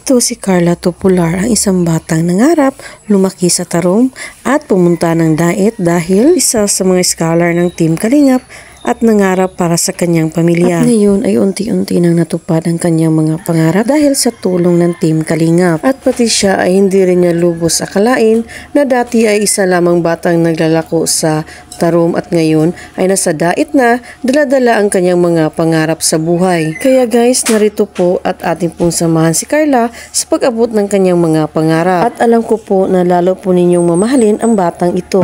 Ito si Carla Topular, ang isang batang nangarap, lumaki sa Tarom at pumunta ng Dait dahil isa sa mga scholar ng Team Kalingap at nangarap para sa kanyang pamilya. At ngayon ay unti-unti nang natupad ang kanyang mga pangarap dahil sa tulong ng Team Kalingap. At pati siya ay hindi rin niya lubos akalain na dati ay isa lamang batang naglalako sa Tarom at ngayon ay nasa Dait na, dala-dala ang kanyang mga pangarap sa buhay. Kaya guys, narito po at ating pong samahan si Carla sa pag-abot ng kanyang mga pangarap. At alam ko po na lalo po ninyong mamahalin ang batang ito.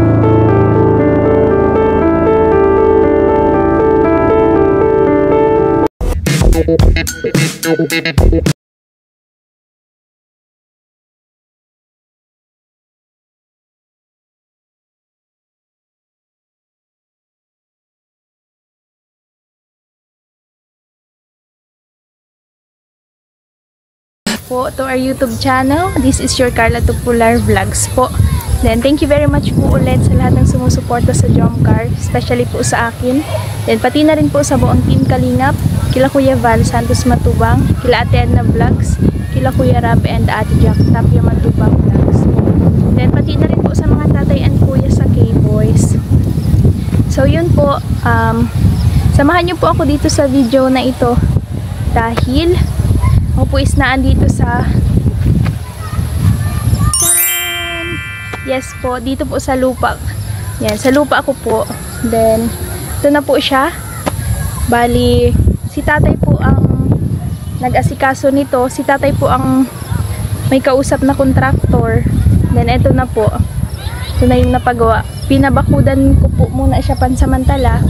Po to our YouTube channel. This is your Carla Topular Vlogs po. Then, thank you very much po ulit sa lahat ng sumusuporta sa Jomcar, especially po sa akin. Then, pati na rin po sa buong Team Kalingap, kila Kuya Val Santos Matubang, kila Ate Edna Vlogs, kila Kuya Rab and Ate Jack Tapia Matubang Vlogs. Then, pati na rin po sa mga tatay and kuya sa K-Boys. So, yun po. Samahan niyo po ako dito sa video na ito dahil ako po is naandito sa yes po, dito po sa lupa. Yan, sa lupa ako po. Then, ito na po siya. Bali, si tatay po ang nag-asikaso nito. Si tatay po ang may kausap na kontraktor. Then, ito na po. Ito na yung napagawa. Pinabakudan ko po muna siya pansamantala.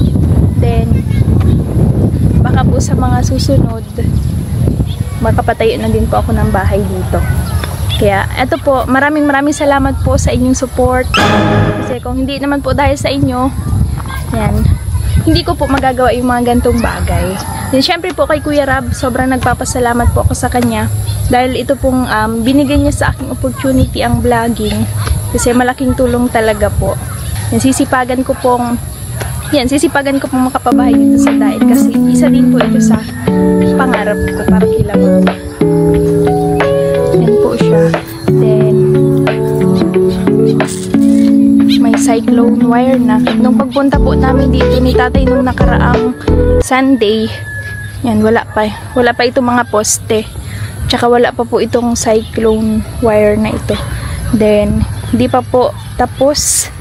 Then, baka po sa mga susunod, makapatayo na din po ako ng bahay dito. Kaya, eto po, maraming salamat po sa inyong support. Kasi kung hindi naman po dahil sa inyo, yan, hindi ko po magagawa yung mga gantong bagay. Then, syempre po kay Kuya Rab, sobrang nagpapasalamat po ako sa kanya. Dahil ito pong binigay niya sa aking opportunity ang vlogging. Kasi malaking tulong talaga po. Yan, sisipagan ko pong makapabahay dito sa Dait. Kasi isa din po ito sa pangarap ko para kila mama. Yan po siya. Then, may cyclone wire na. Nung pagpunta po namin dito ni tatay nung nakaraang Sunday, yan, wala pa itong mga poste. Tsaka wala pa po itong cyclone wire na ito. Then, hindi pa po tapos.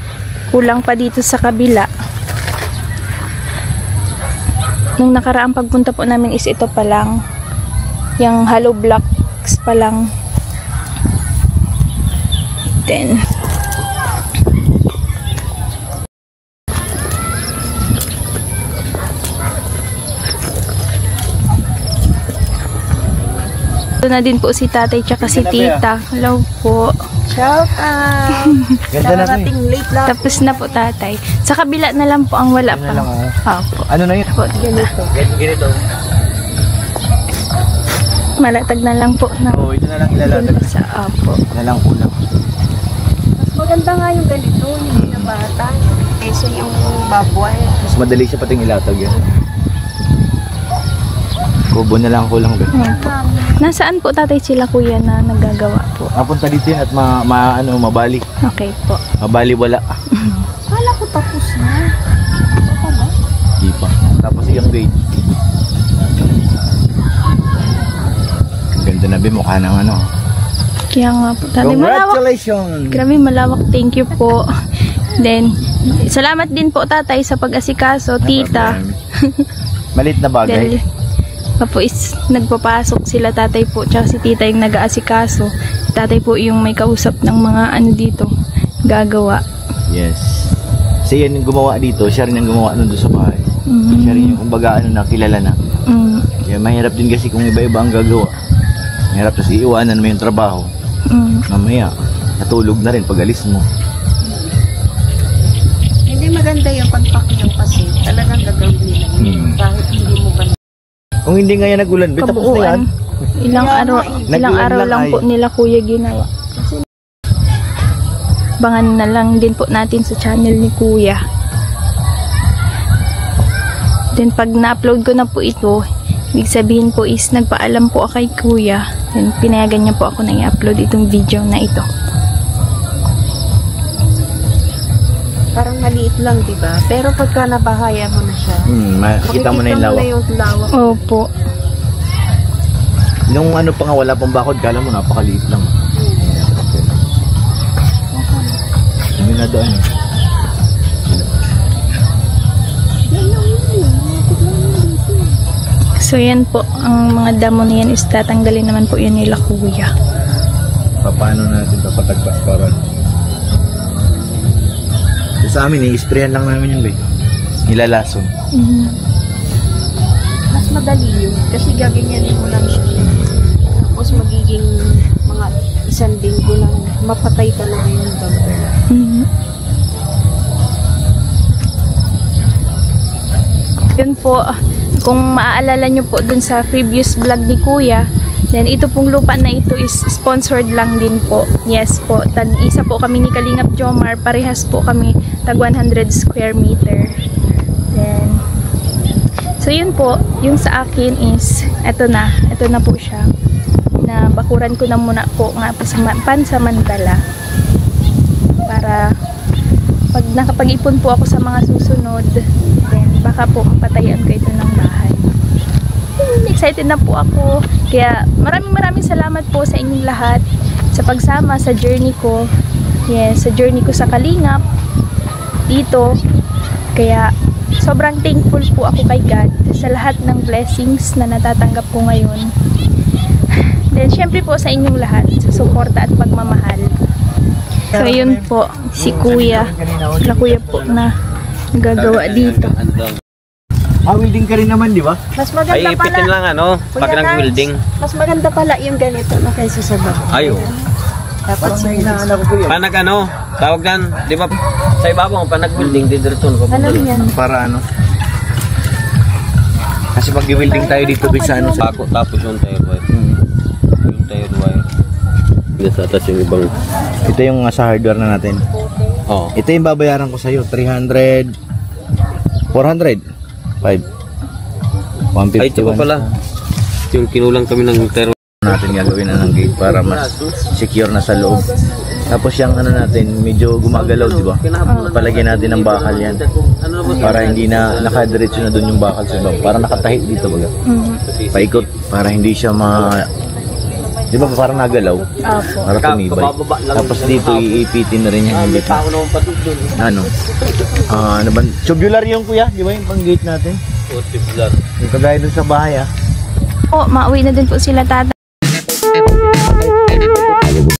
Kulang pa dito sa kabila. Nung nakaraang pagpunta po namin is ito pa lang. Yung hollow blocks pa lang. Then, ito na din po si tatay tsaka si tita. Hello po. Shout out! Ganda na late lang. Tapos na po tatay. Sa kabila na lang po ang wala pa. Opo. Ano na yun? Po, ganito. Ganito. Malatag na lang po. Oo, ito na lang ilalatag. Sa opo. Na lang kulang. Mas maganda nga yung ganito, hindi na bata. Kaysa yung baboy. Mas madali siya pating ilatag yan. Kubo na lang kulang ba? Nasaan po tatay sila kuya na nagagawa po? Napunta dito yan at mabali. Okay po. Mabali wala. Kala ko tapos na. Ako ba? Di pa. Tapos yung gate. Ang ganda na mukha ng ano. Kaya nga po tatay. Congratulations! Grabe malawak. Thank you po. Then, salamat din po tatay sa pag-asikaso. Tita. Malit na bagay. Po is nagpapasok sila tatay po tsaka si tita yung nag-aasikaso. Tatay po yung may kausap ng mga ano dito gagawa. Yes. Kasi yan yung gumawa dito, siya rin ang gumawa nun doon sa bahay. Siya rin yung kumbaga nakilala na. Kaya mahirap din kasi kung iba-iba ang gagawa. Mahirap kasi iwanan mo yung trabaho. Mamaya natulog na rin pag alis mo. Hindi maganda yung pagpakyaw kasi talagang gagawin nila. Kahit hindi mo ba kung hindi nga yan nagulan, tapos na yan. Ilang araw lang po nila kuya ginawa. Abangan na lang din po natin sa channel ni kuya. Then pag na-upload ko na po ito, ibig sabihin po is nagpaalam po kay kuya Then, pinayagan niya po ako na i-upload itong video na ito. Parang maliit lang, di ba? Pero pagka nabahayan mo na siya, Makikita mo na yung lawak. lawak. Opo. Nung ano pa nga, wala pang bakod, kala mo napakaliit lang. Hindi na doon. So yan po, ang mga damo na yan is tatanggalin naman po yun nila kuya. Paano natin papatagpas para sa amin, i-sprayan lang namin yung bay. Nilalason. Mas madali yun. Kasi gaganyanin mo lang siya. Tapos magiging mga 1 linggo lang. Mapatay talaga yung bumper. Yun po, kung maaalala nyo po dun sa previous vlog ni kuya, then ito pong lupa na ito is sponsored lang din po. Yes po, isa po kami ni Kalingap Jomar, parehas po kami tag 100 square meter. Then, so yun po, yung sa akin is, ito na po siya. Na bakuran ko na muna po nga pansamantala. Para pag nakapag-ipon po ako sa mga susunod, then baka po mapatayan ko ito ng bahay. Excited na po ako. Kaya maraming salamat po sa inyong lahat sa pagsama sa journey ko. Yes, sa journey ko sa Kalingap dito. Kaya sobrang thankful po ako kay God sa lahat ng blessings na natatanggap ko ngayon. Then syempre po sa inyong lahat sa suporta at pagmamahal. So yun po, si kuya. Sila kuya po na nagagawa dito. Welding ka rin naman, di ba? Mas maganda Ay, ipitin lang pag nag-welding. Mas maganda pala yung ganito na kaysa sa baba. Ayo. Dapat sa Hinahanap ko yan. Panag tawag dan, di ba? Sa ibabaw, panag welding, didiretson ko. Alam yan. Para ano? Kasi pag welding tayo dito sa ano sa Bako, tapos yung tire wire. Yung tire wire. Nasa atas yung ibang. ito yung sa hardware na natin. Oh. Ito yung babayaran ko sa iyo, 300 400 5 150. Ay, ito pa pala. Yung kinulang kami ng tire natin gagawin na ng gate para mas secure na sa loob. Tapos yung ano natin, medyo gumagalaw, di ba? Palagyan natin ng bakal yan. Para hindi na nakadiretso na doon yung bakal sa ibang. Para nakatahi dito baga. Paikot para hindi siya di ba parang nagalaw? Para tumibay. Tapos dito iipitin na rin yung gate. Ano ba? Tubular yung kuya, di ba yung pang gate natin? Yung kagaya doon sa bahay Po, mauwi na din po sila tatay